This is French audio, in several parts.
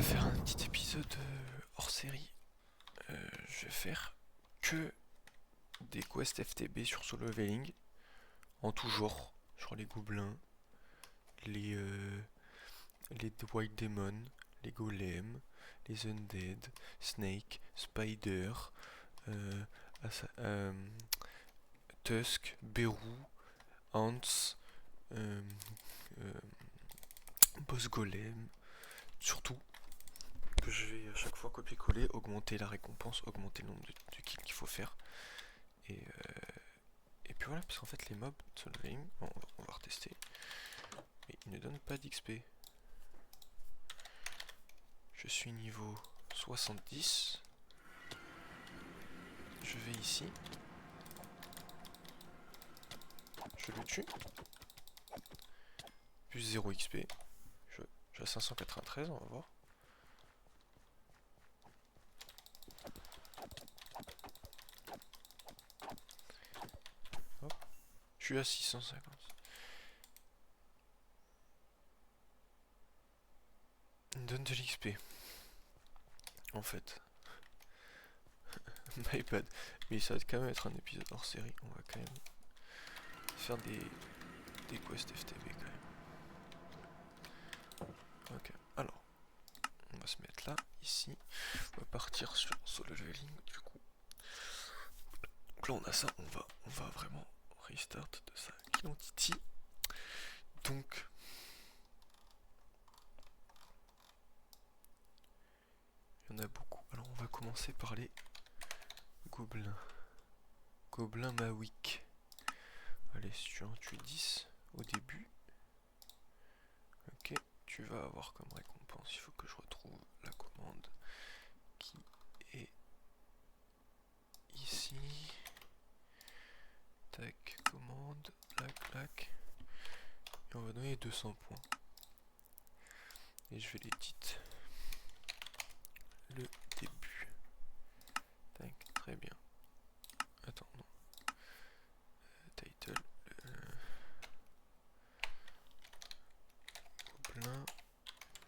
va faire un petit épisode hors série. Je vais faire que des quests FTB sur Solo Leveling, en tout genre, sur les gobelins, les White Demon, les golems, les undead, snake, spider, euh, tusk, berou, ants, euh, euh, boss golem, surtout que je vais à chaque fois copier-coller, augmenter la récompense, augmenter le nombre de kills qu'il faut faire. Et puis voilà, parce qu'en fait les mobs de Solo Leveling, on va retester, mais ils ne donnent pas d'XP. Je suis niveau 70. Je vais ici. Je le tue. Plus 0 XP. J'ai 593, on va voir. Hop. Je suis à 650. Il me donne de l'XP. En fait. My bad. Mais ça va quand même être un épisode hors série. On va quand même faire des quests FTB quand même. Ok, alors. On va se mettre là, ici. On va partir sur Solo Leveling du coup. Donc là on a ça, on va vraiment restart de sa identity. Donc il y en a beaucoup. Alors on va commencer par les gobelins. Gobelin Mawick. Allez, si tu en tues 10 au début, ok, tu vas avoir comme récompense. Il faut que je retrouve la commande qui est ici. Tac, commande, clac, clac. Et on va donner 200 points. Et je vais l'éditer le début. Tac, très bien. Attends, non. Title. Gobelin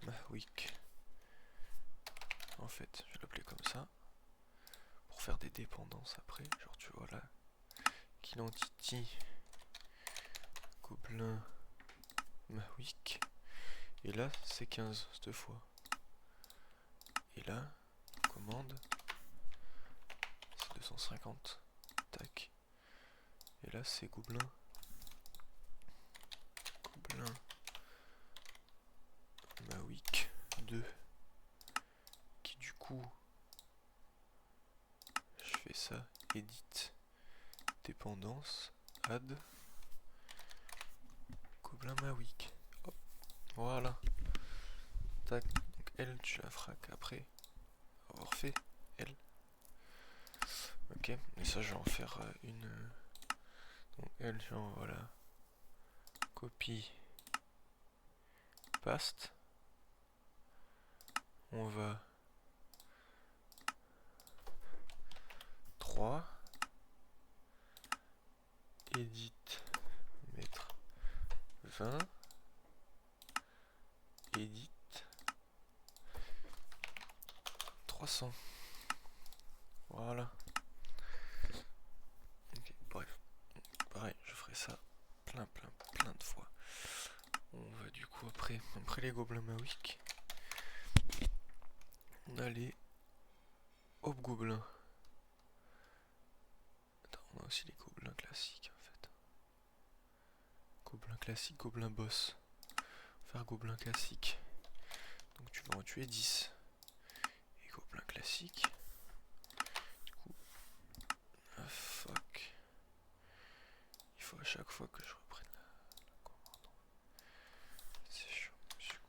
Mawick. En fait, je vais l'appeler comme ça. Pour faire des dépendances après. Genre, tu vois là. Kill Entity. Gobelin Mawick. Et là, c'est 15 cette fois. Et là, commande. C'est 250. Tac. Et là, c'est Gobelin. Gobelin Mawick 2. Qui du coup, je fais ça. Edit. Dépendance. Add. Gobelin Mawick. Hop. Voilà. Tac. Donc elle, tu la feras qu'après avoir fait elle. Ok. Et ça, je vais en faire une. Donc elle, genre voilà. Copie. Paste. On va 3. Edit. Mettre 20. Edit. 300. Voilà. Ok, bref. Pareil, je ferai ça plein de fois. On va du coup après les gobelins Mawick. On a les hobgoblins. Attends, on a aussi les gobelins classiques en fait. Gobelin classique, gobelin boss. On va faire gobelin classique. Donc tu vas en tuer 10. Et gobelin classique. Du coup. Ah fuck. Il faut à chaque fois que je reprenne la commande. C'est chiant, monsieur.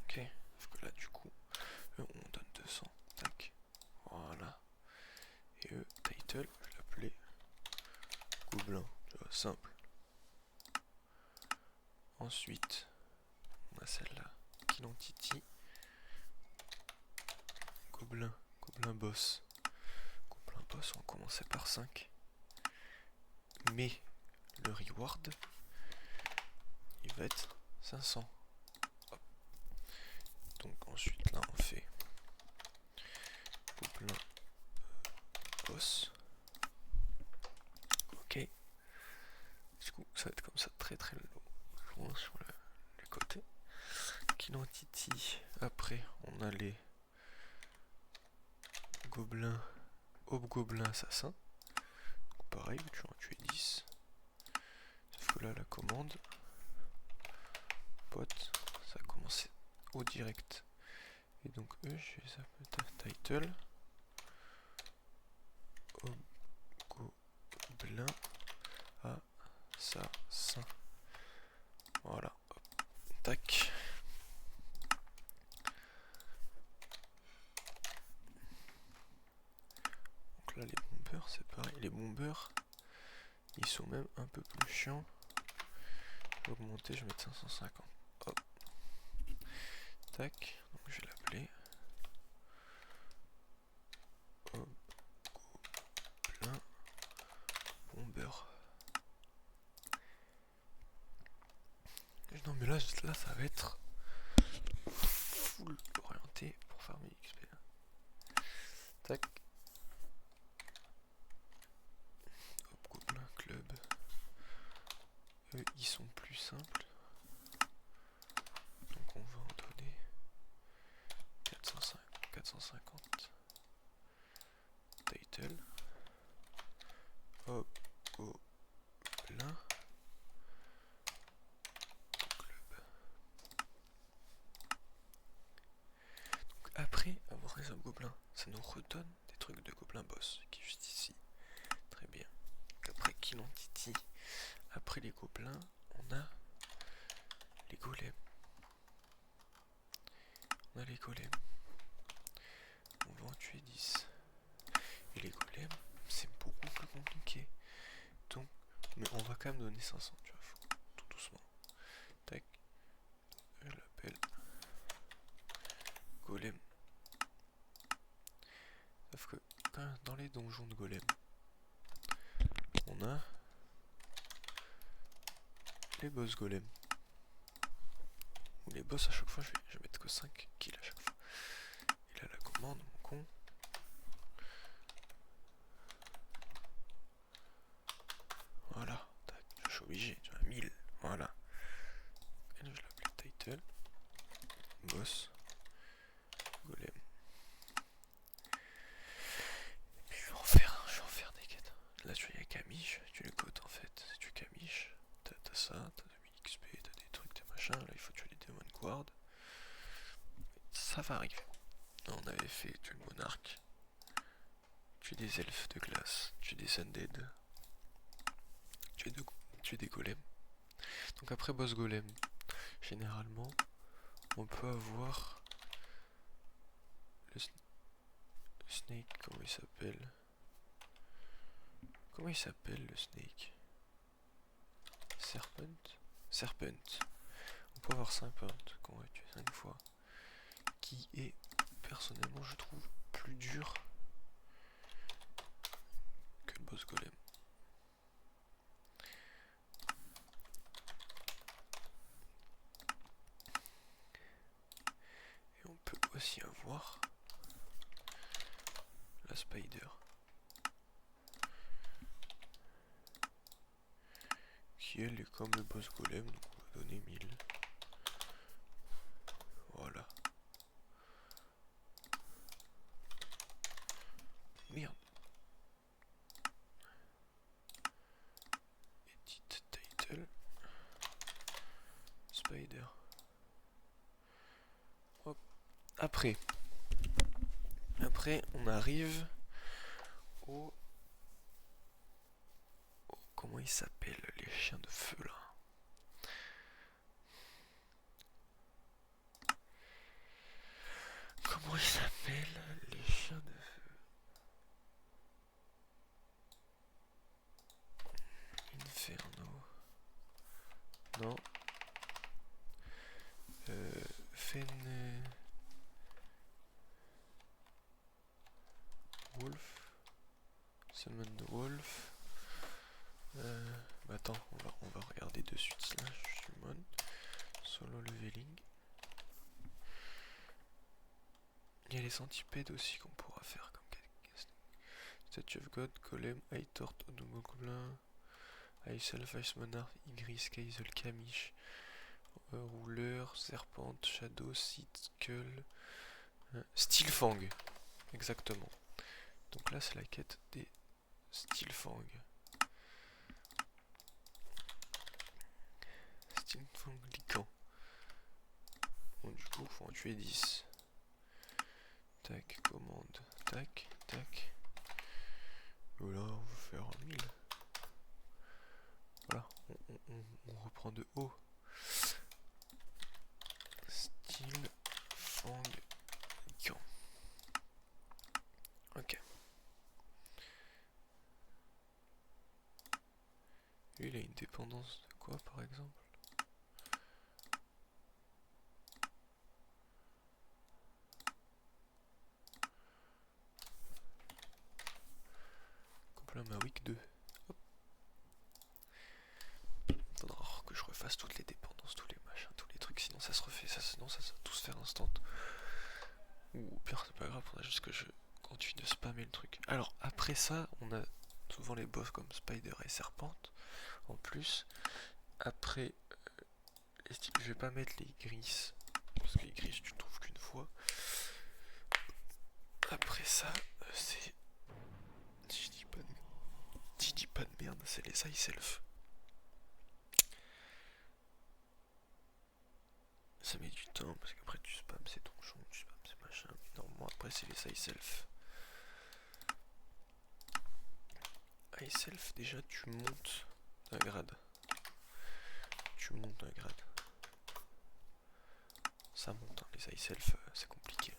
Ok. Sauf que là du coup, on donne 200. Tac. Voilà. Et title, je vais l'appeler Gobelin. Tu vois, simple. Ensuite, on a celle-là. Kill Entity. Gobelin. Gobelin boss. Gobelin boss, on va commencer par 5. Mais le reward, il va être 500. Hop. ensuite là on fait gobelin boss. Ok. Du coup ça va être comme ça très loin sur le côté. Kill entity. Après on a les gobelins, hobgoblins assassins. Donc pareil, tu en tuer 10. Sauf que là la commande pote, ça a commencé au direct. Et donc eux, je les appelle title hobgoblin assassin. Voilà, hop, tac. Donc là les bombers, c'est pareil, les bombers, ils sont même un peu plus chiants. Je vais augmenter, je vais mettre 550. Hop. Tac, donc je vais l'appeler hobgoblin bomber. Non mais là ça va être full orienté pour farmer XP. Tac. Hobgoblin club. Eux ils sont plus simples. Donc on va en donner 450. Title. Hobgoblin club. Donc après avoir les hobgoblins, ça nous redonne des trucs de gobelin boss qui est juste ici. Très bien. Donc après kill entity, après les gobelins, on a les golems. On a les golems. On va en tuer 10. Et les golems, c'est beaucoup plus compliqué. Donc, mais on va quand même donner 500, tu vois, faut tout doucement. Tac. Je l'appelle golem. Sauf que dans les donjons de golem, on a les boss golem. Ou les boss à chaque fois, je vais mettre que 5 kills à chaque fois. Et là la commande, mon con. Voilà, tac, je suis obligé, tu vois, 1000, voilà. Et là je l'appelle title, boss, golem. Et je vais en faire des quêtes. Là tu es Camille, tu les cotes en fait. Si tu Camille, t'as ça, t'as 2000 XP, t'as des trucs, des machins. Là il faut tuer les Demon Guard. Ça va arriver. On avait fait tuer le monarque, tuer des elfes de glace, tuer des undead, tuer des golems. Donc après boss golem, généralement, on peut avoir le snake, comment il s'appelle? Comment il s'appelle le snake? Serpent? Serpent. On peut avoir Serpent qu'on va tuer 5 fois. Qui est, personnellement, je trouve, plus dur que le boss golem. Et on peut aussi avoir la spider. Qui elle est comme le boss golem, donc on va donner 1000. Voilà. Merde. Edit title. Spider. Hop. Après on arrive au... Comment ils s'appellent les chiens de feu là? Comment ils s'appellent les chiens de feu? Inferno. Non. Wolf. Summon the Wolf. Bah attends, on va regarder de suite. Slash summon. Solo leveling. Il y a les centipèdes aussi qu'on pourra faire comme Statue of God, Golem, Aitort, Odomoglin, Self, Ice Monarch, Igris, Kaisel, Kamish, Rouleur, Serpente, Shadow, Sith, Skull, Steelfang, exactement. Donc là c'est la quête des Steelfang. Steelfang Lycan. Bon, du coup, faut en tuer 10. Tac, commande, tac, tac. Voilà, on va faire 1000. Voilà, on reprend de haut. Steelfang Lycan. Ok. Lui, il a une dépendance de quoi, par exemple? Là, ma week 2. Hop. Faudra que je refasse toutes les dépendances, tous les machins, tous les trucs, sinon ça se refait, sinon ça va tous faire instant. Ou pire, c'est pas grave, faudra juste que je continue de spammer le truc. Alors après ça, on a souvent les boss comme Spider et Serpente. En plus, après, je vais pas mettre les gris, parce que les gris tu ne trouves qu'une fois. Après ça, c'est... Si je dis pas de merde, c'est les Ice Elf. Ça met du temps parce qu'après tu spams ces donjons, tu spams ces machins. Mais normalement après c'est les Ice Elf. Ice Elf, déjà tu montes d'un grade. Tu montes d'un grade. Ça monte, hein. Les Ice Elf c'est compliqué.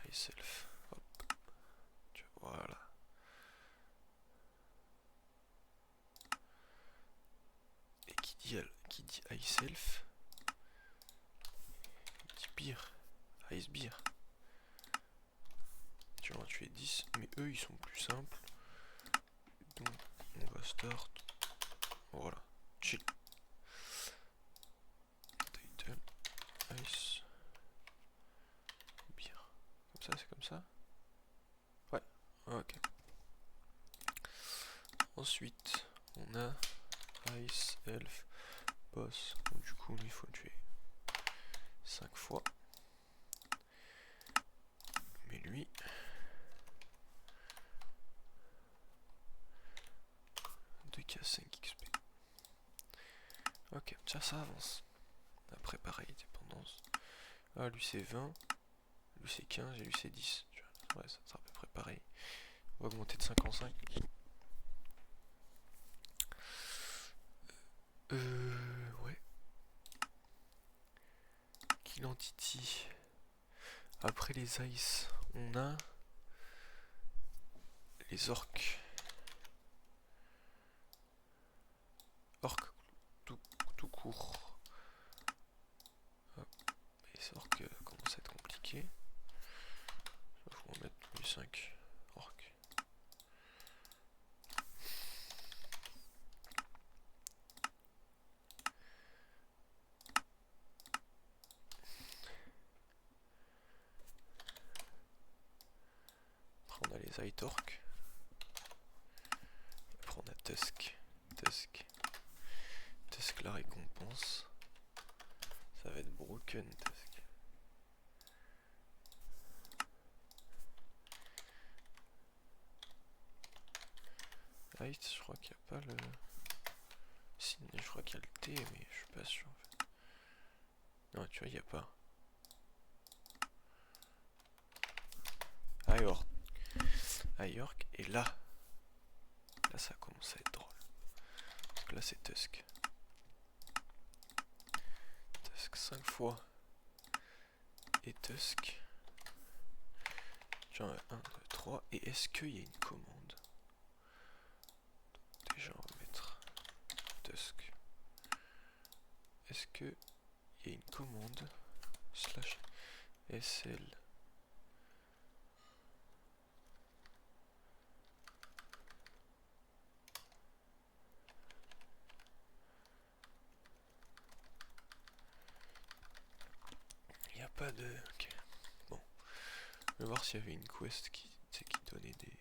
Ice Elf, hop. Voilà. Et qui dit Ice Elf, dit beer, Ice beer. Tu vas en tuer 10, mais eux ils sont plus simples. Donc on va start. Voilà, chill. Title, Ice beer. Comme ça, c'est comme ça. Ouais, ok. Ensuite, on a Ice Elf Boss. Donc, du coup, il faut le tuer 5 fois. Mais lui, 2K 5 XP. Ok, ça avance. Après, pareil, dépendance. Ah, lui c'est 20, lui c'est 15 et lui c'est 10. Ouais, ça sera à peu près pareil. On va augmenter de 5 en 5. Ouais. Kill Entity. Après les Ice, on a les orques. Orques tout court. Hop. Les orques commencent à être compliqués. Il faut en mettre tous les 5 orques. Après on a les Aitorques. Après on a Tusk. Tusk la récompense. Ça va être broken Tusk. Ice, je crois qu'il n'y a pas le... Si, je crois qu'il y a le T, mais je suis pas sûr en fait. Non, tu vois, il n'y a pas. Ayork, et là ça commence à être drôle. Parce que là c'est Tusk. Tusk 5 fois. Et Tusk. Genre 1, 2, 3. Et est-ce qu'il y a une commande? Déjà on va mettre Tusk. Est-ce qu'il y a une commande slash SL? Il n'y a pas de... Ok. vais voir s'il y avait une quest qui, tu sais, qui donnait des...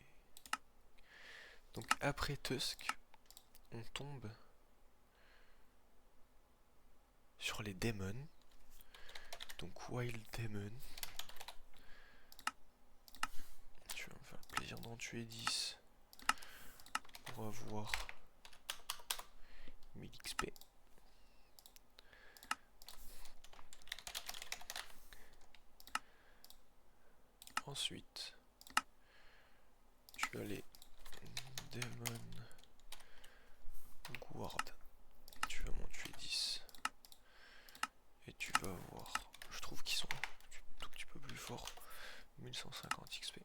Donc après Tusk, on tombe sur les démons. Donc Wild Demon. Tu vas me faire le plaisir d'en tuer 10 pour avoir 1000 XP. Ensuite, tu as les Demon Guard. Tu vas m'en tuer 10. Et tu vas avoir, je trouve qu'ils sont un tout petit peu plus forts, 1150 XP.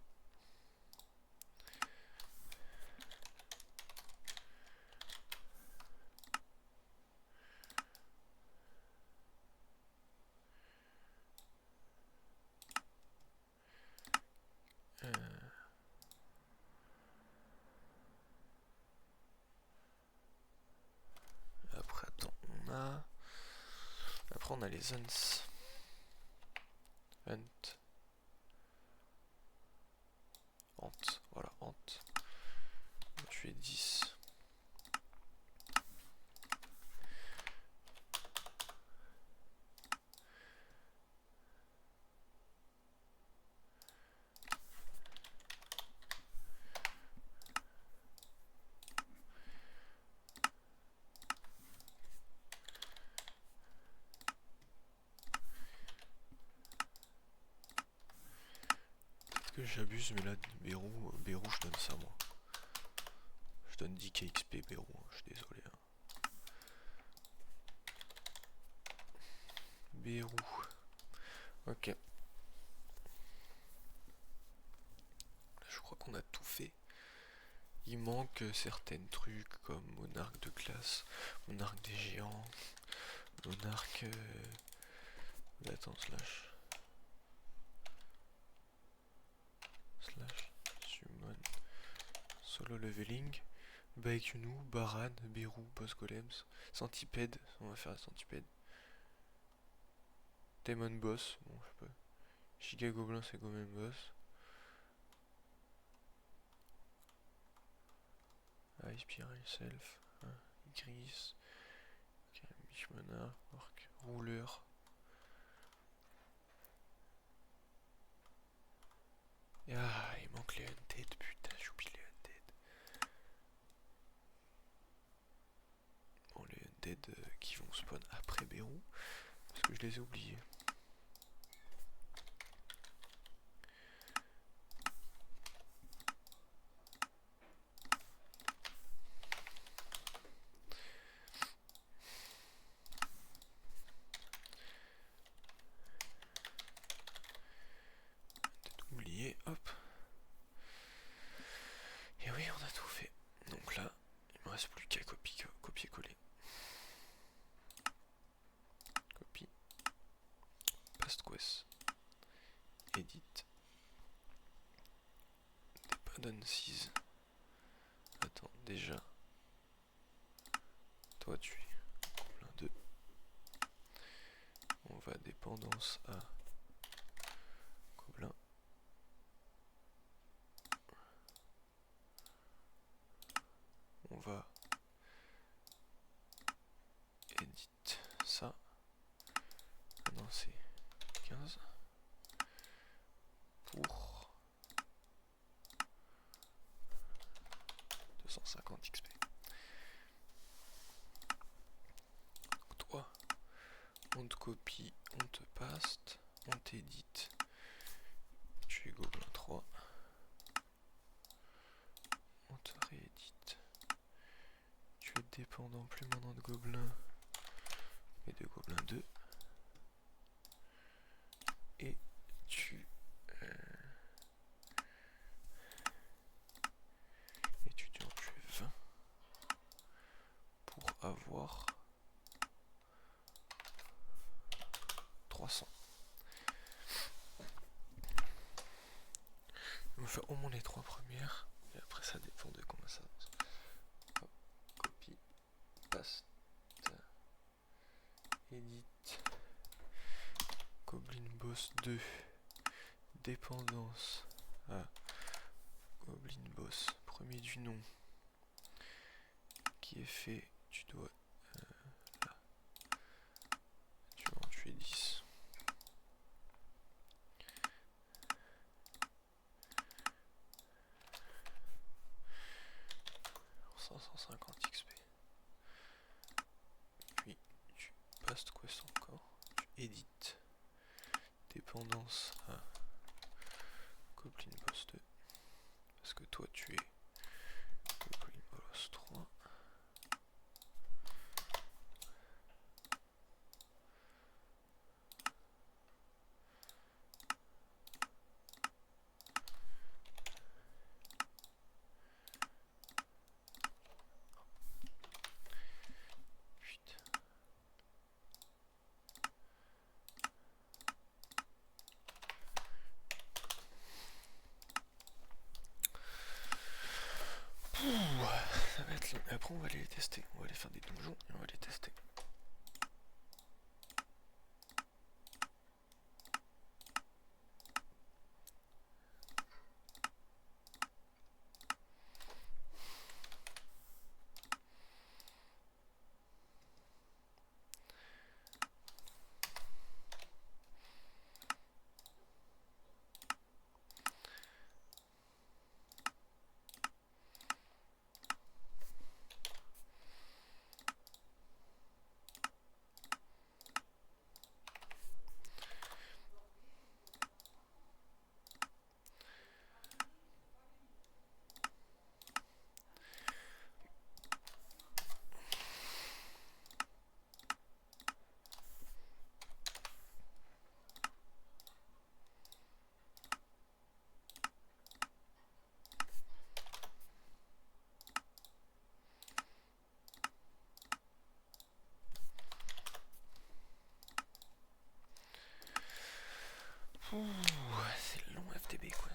Après, attends, après on a les Hunts. Voilà, Hant. Tu es 10. Peut-être que j'abuse, mais là, Bérou, je donne ça moi. Je donne 10 KXP Bérou, hein, je suis désolé. Hein. Bérou. Ok. Je crois qu'on a tout fait. Il manque certains trucs comme monarque de classe, monarque des géants, monarque... Attends, slash summon solo leveling, Baekunu, Baran, Beru, boss golems, centipède, on va faire la centipède. Demon boss, bon je peux. Giga gobelin c'est goblin boss. Ice Spiral Self, Gris, Mishmana, Orc, Rouleur. Ah, il manque les Undead, putain, j'oublie les Undead. Bon, les Undead qui vont spawn après Bérou, parce que je les ai oubliés. Hop. Et oui, on a tout fait. Donc là, il me reste plus qu'à copier-coller. Copie. Past quest. Edit. Dependencies. Attends, déjà. Toi, tu es plein 2. On va dépendance à Gobelin. On va edit ça. Non, c'est 15 pour 250 XP. Donc toi, on te copie, on te paste, on t'édite. Tu es Gobelin 3. On te réédite. Tu es dépendant plus maintenant de Gobelin, mais de Gobelin 2. Et tu en tues 20 pour avoir 300. On va faire au moins les 3 premières et après ça dépend de comment ça avance. Hop, copie, paste, edit, Goblin Boss 2, dépendance à Goblin Boss, premier du nom, qui est fait, tu dois là, tu vas en tuer 10. 550 XP. Puis tu passes quest encore, tu édites dépendance à Goblin Boss 2, parce que toi tu es Goblin Boss 3. Ça va être long. Et après on va aller les tester. On va aller faire des donjons et on va les tester. C'est long FTB quoi.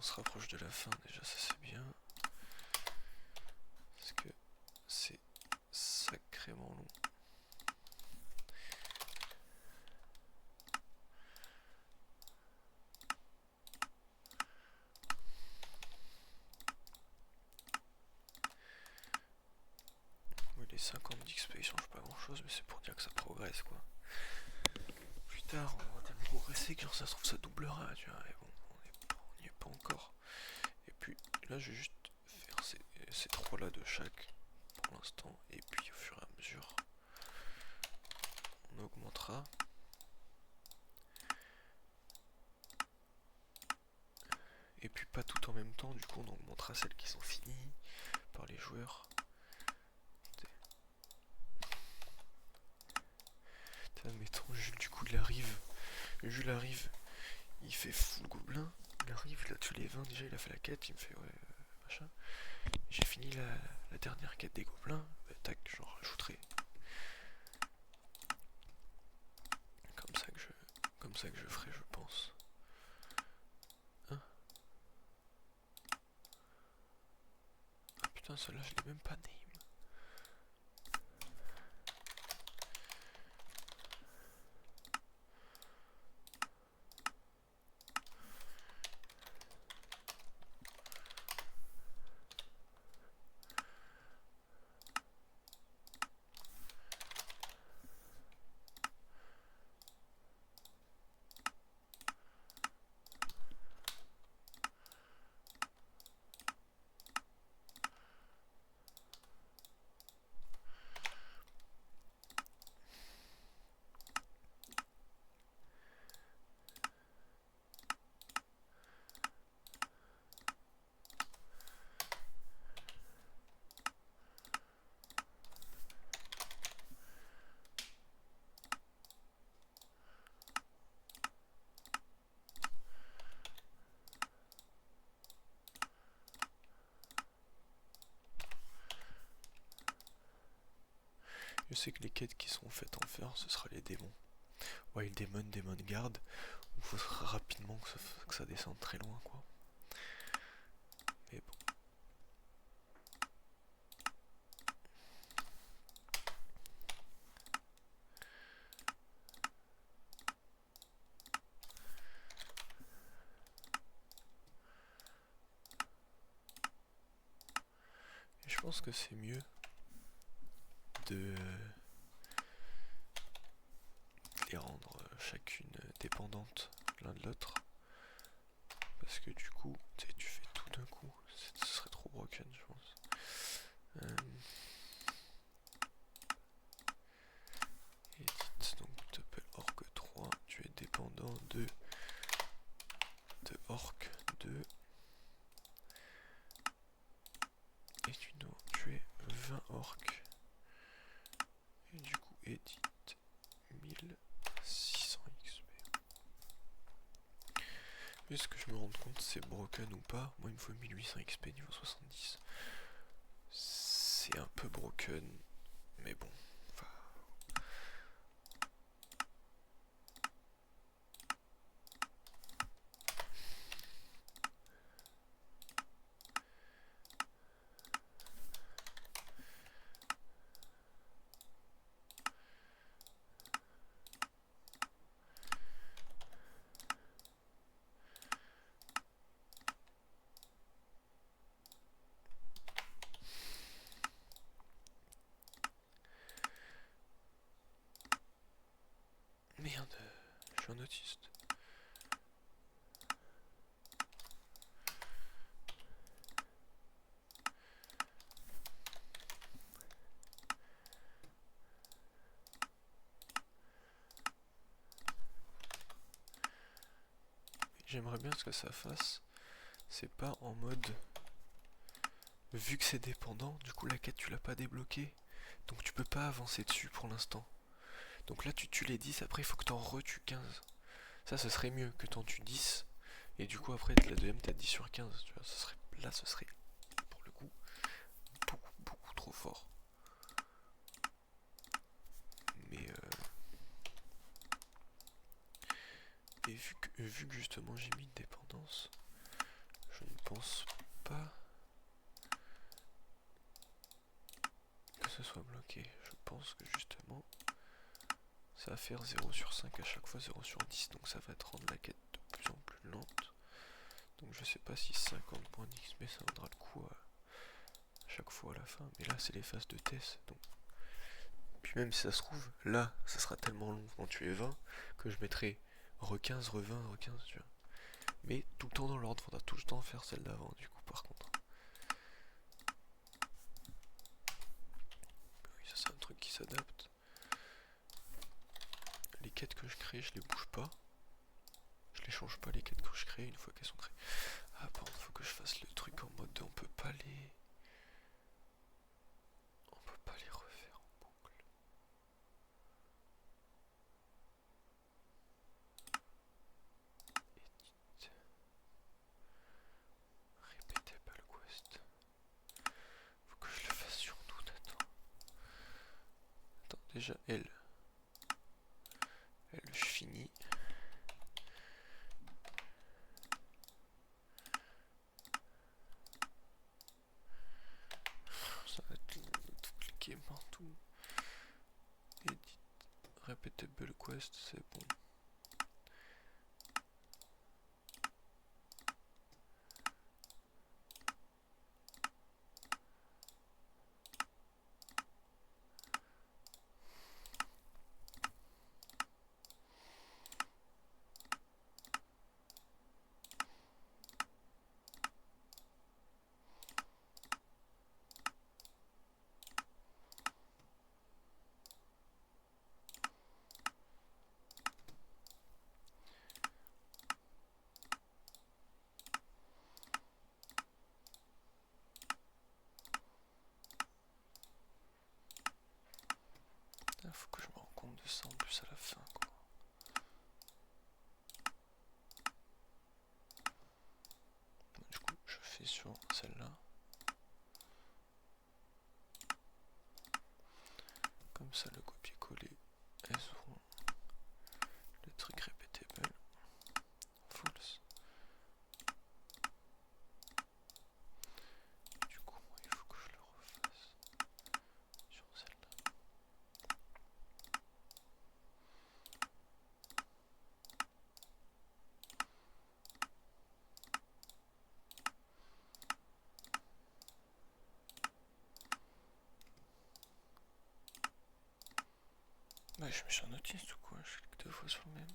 on se rapproche de la fin déjà, ça c'est bien. Parce que c'est sacrément long. Oui, les 50 d'XP ils changent pas grand chose, mais c'est pour dire que ça progresse quoi. Plus tard on va tellement progresser que genre, ça se trouve ça doublera, tu vois, et bon, on n'y est pas encore. Et puis là je vais juste faire ces trois là de chaque pour l'instant, et puis au fur et à mesure on augmentera. Et puis pas tout en même temps, du coup on augmentera celles qui sont finies par les joueurs. Mettons Jules, du coup il arrive. Jules arrive, il fait full gobelin. Il arrive, il a tué les 20 déjà, il a fait la quête, il me fait ouais, machin. J'ai fini la dernière quête des gobelins, bah, tac, j'en rajouterai. Comme ça que je ferai, je pense. Hein? Ah putain, celle-là je l'ai même pas name. Je sais que les quêtes qui seront faites en fer, ce sera les démons. Ouais, le démon garde. Il faut rapidement que ça descende très loin, quoi. Mais bon. Et je pense que c'est mieux de les rendre chacune dépendantes l'un de l'autre. Parce que du coup, tu fais tout d'un coup. Ce serait trop broken, je pense. Edit, donc tu t'appelles Orc 3, tu es dépendant de Orc 2. Et tu es 20 orcs. Et du coup, edit 1600 XP. Est-ce que je me rends compte si c'est broken ou pas? Moi il me faut 1800 XP niveau 70. C'est un peu broken, mais bon. Enfin... Merde, je suis un autiste. J'aimerais bien ce que ça fasse. C'est pas en mode... Vu que c'est dépendant, du coup la quête tu l'as pas débloquée. Donc tu peux pas avancer dessus pour l'instant. Donc là tu tues les 10, après il faut que t'en retues 15. Ça serait mieux que t'en tues 10. Et du coup après la deuxième t'as 10 sur 15. Tu vois, là ce serait pour le coup beaucoup trop fort. Mais et vu que justement j'ai mis une dépendance, je pense pas que ce soit bloqué. Je pense que justement ça va faire 0 sur 5 à chaque fois, 0 sur 10, donc ça va te rendre la quête de plus en plus lente. Donc je sais pas si 50 points d'XP ça vaudra le coup à chaque fois à la fin, mais là c'est les phases de test, donc. Puis même si ça se trouve, là ça sera tellement long quand tu es 20 que je mettrai re-15, re-20, re-15, tu vois. Mais tout le temps dans l'ordre, faudra tout le temps faire celle d'avant du coup par contre. Oui, ça c'est un truc qui s'adapte. Les quêtes que je crée, je les bouge pas. Je les change pas les quêtes que je crée une fois qu'elles sont créées. Ah par contre faut que je fasse le truc en mode de on peut pas les refaire en boucle. Edit. Repeatable quest. Faut que je le fasse sur doute, attends, déjà elle, je finis. Ça va tout cliquer partout. Edit. Repeatable quest, c'est bon. Faut que je me rende compte de ça en plus à la fin, quoi. Du coup, je fais sur celle-là. Comme ça, le copier-coller, elles auront le truc repeatable, false. Du coup, moi, il faut que je le refasse sur celle-là. Bah, je me suis un autiste ou quoi? Je clique 2 fois sur le même.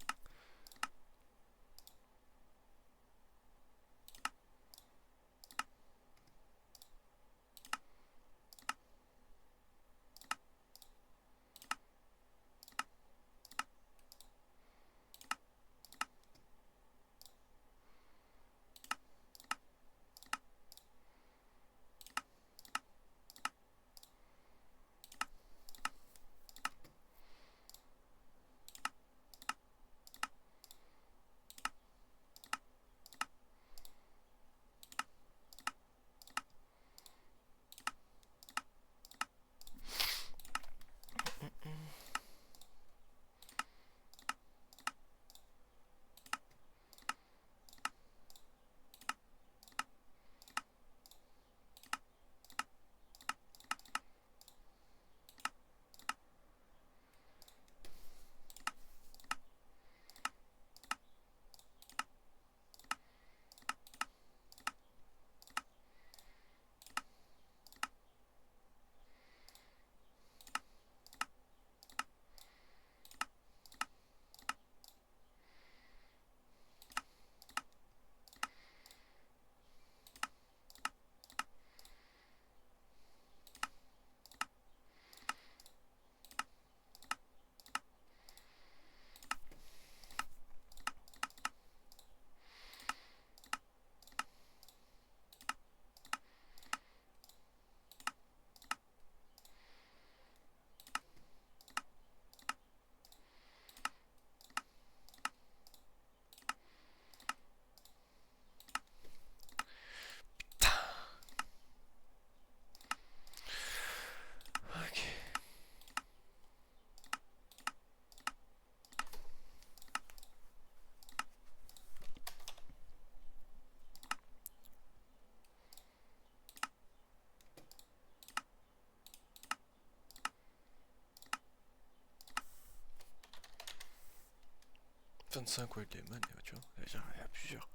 25 ouais, Lemon, tu vois, il y a plusieurs.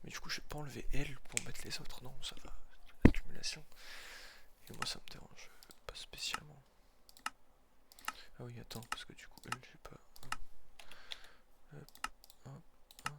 Mais du coup, je vais pas enlever L pour mettre les autres, non, ça va. Accumulation. Et moi, ça me dérange pas spécialement. Ah oui, attends, parce que du coup, L, j'ai pas. Hop, hop, hop.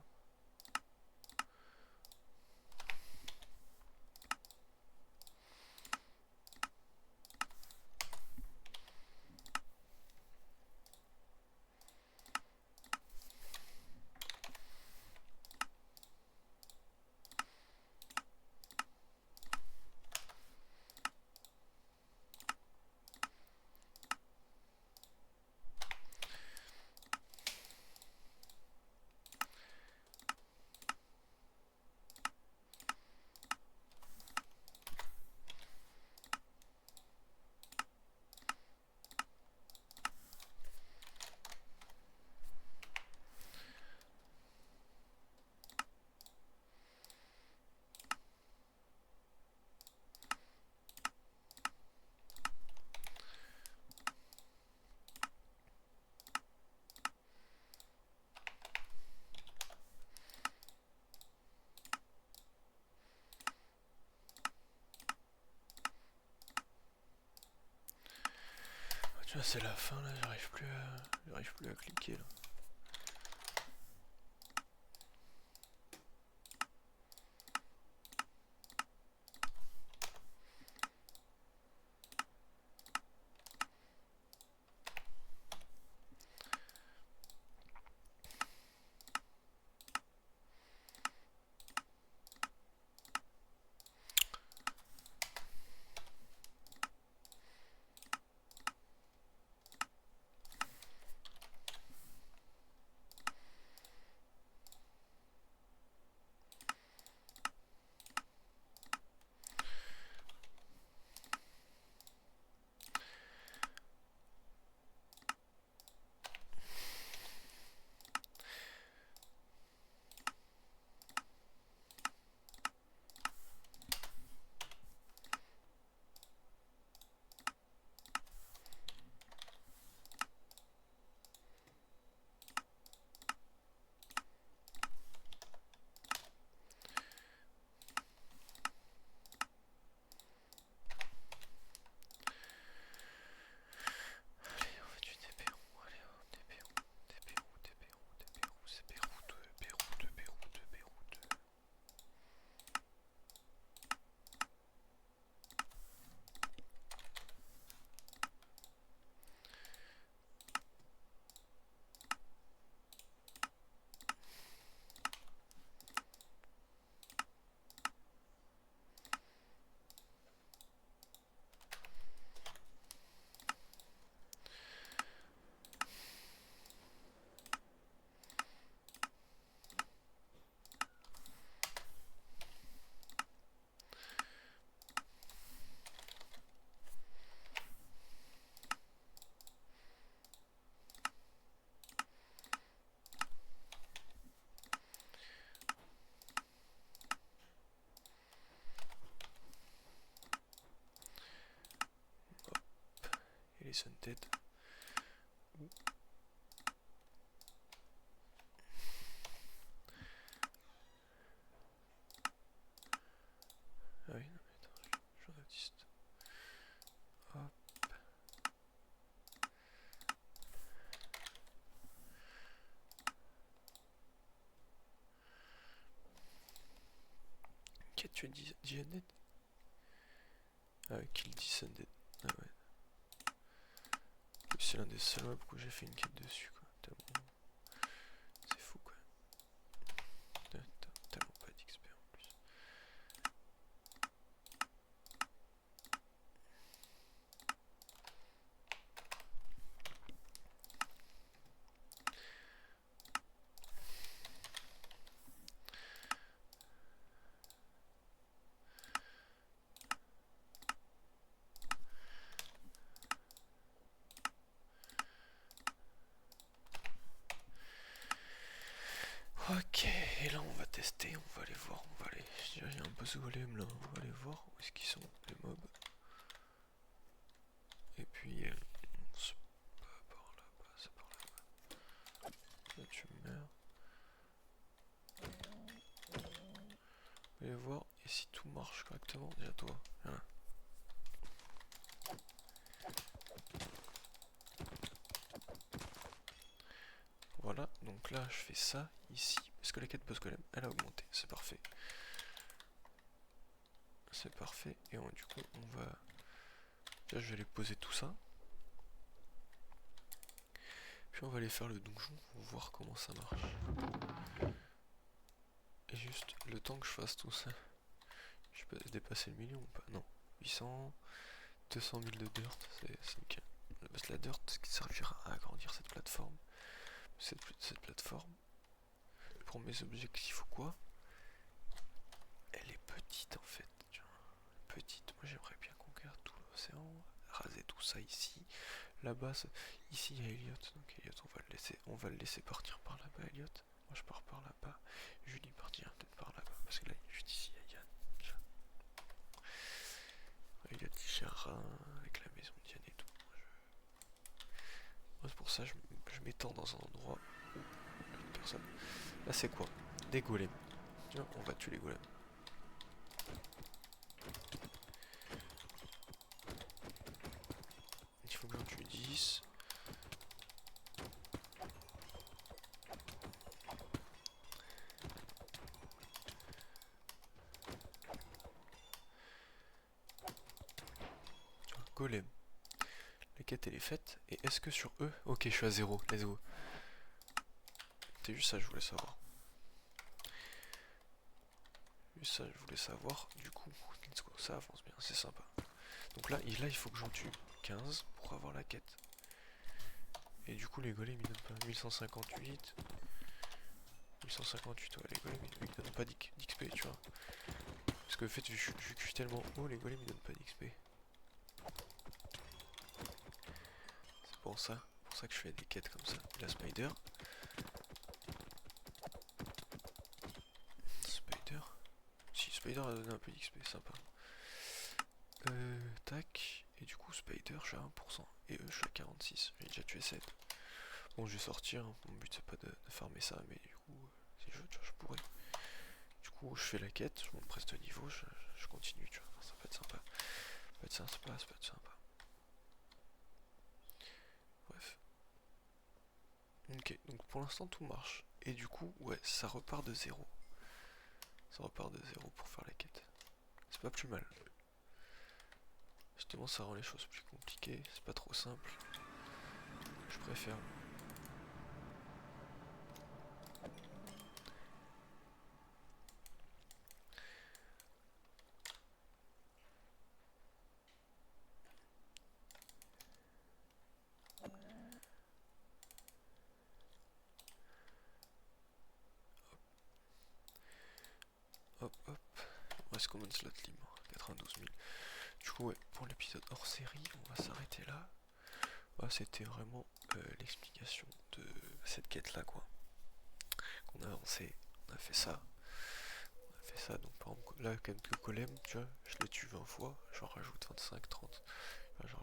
Tu vois, c'est la fin là, j'arrive plus à cliquer là. Allez, on fait du DP-ROU, allez, DP-ROU, DP-ROU, DP-ROU, DP-ROU, c'est Pérou 2, Pérou 2, Pérou 2, Pérou 2. Et les Sunted. Ah oui, non mais attends, je Baptiste. Hop. Qu'est-ce que tu dis, Undead? Ah ouais, Kill Descended. Ah ouais. C'est l'un des seuls mobs où j'ai fait une quête dessus quoi. Tellement... C'est fou quoi. Tellement pas d'XP en plus. Ok, et là on va tester, on va aller voir, on va aller... Je dirais il y a un boss golem là, on va aller voir où est-ce qu'ils sont les mobs. Et puis c'est pas par là-bas, c'est par là-bas. Là tu meurs. Donc là, je fais ça ici, parce que la quête post golem, elle a augmenté, c'est parfait. C'est parfait, et du coup, on va... Là, je vais aller poser tout ça. Puis on va aller faire le donjon pour voir comment ça marche. Et juste, le temps que je fasse tout ça, je peux dépasser le million ou pas? Non. 800, 200 000 de dirt, c'est nickel. Parce que la dirt, ce qui servira à agrandir cette plateforme. Cette plateforme, pour mes objectifs ou quoi, elle est petite en fait. Petite, moi j'aimerais bien conquérir tout l'océan, raser tout ça ici. Là-bas, ici il y a Elliot, donc Elliot on va le laisser partir par là-bas, Elliot. Moi je pars par là-bas, Julie partira peut-être par là-bas, parce que là juste ici il y a Yann. Elliot il gérera avec la maison de Yann et tout. Moi, c'est pour ça je m'étends dans un endroit où personne. Là c'est quoi? Des golems. Tiens, on va tuer les golems. Il faut que j'en tue 10. Golem. La quête elle est faite. Et est-ce que sur eux... Ok, je suis à 0, let's go. C'est juste ça je voulais savoir. Juste ça je voulais savoir. Du coup, let's go, ça avance bien, c'est sympa. Donc là il faut que j'en tue 15 pour avoir la quête. Et du coup les golems ils donnent pas 1158. 1158, ouais, les golems ils donnent pas d'XP, tu vois. Parce que en fait, vu que je suis tellement haut, les golems ils donnent pas d'XP. C'est pour ça que je fais des quêtes comme ça. La spider. Spider. Si, spider a donné un peu d'XP, sympa. Tac. Et du coup, spider, je suis à 1%. Et eux, je suis à 46. J'ai déjà tué 7. Bon, je vais sortir. Mon but, c'est pas de farmer ça, mais du coup, si je veux, tu vois, je pourrais. Du coup, je fais la quête, je monte presque niveau, je continue, tu vois. Ça peut être sympa. Ça peut être sympa, ça peut être sympa. Bref. Ok, donc pour l'instant tout marche. Et du coup, ouais, ça repart de zéro. Ça repart de zéro pour faire la quête. C'est pas plus mal. Justement, ça rend les choses plus compliquées. C'est pas trop simple. Je préfère. Hop, hop. Il reste combien de slots libres? 92 000. Du coup, ouais, pour l'épisode hors série, on va s'arrêter là. Ah, c'était vraiment l'explication de cette quête là, quoi. On a avancé, on a fait ça. On a fait ça, donc par exemple, là, quelques golems, tu vois, je les tue 20 fois, j'en rajoute 25, 30. J'en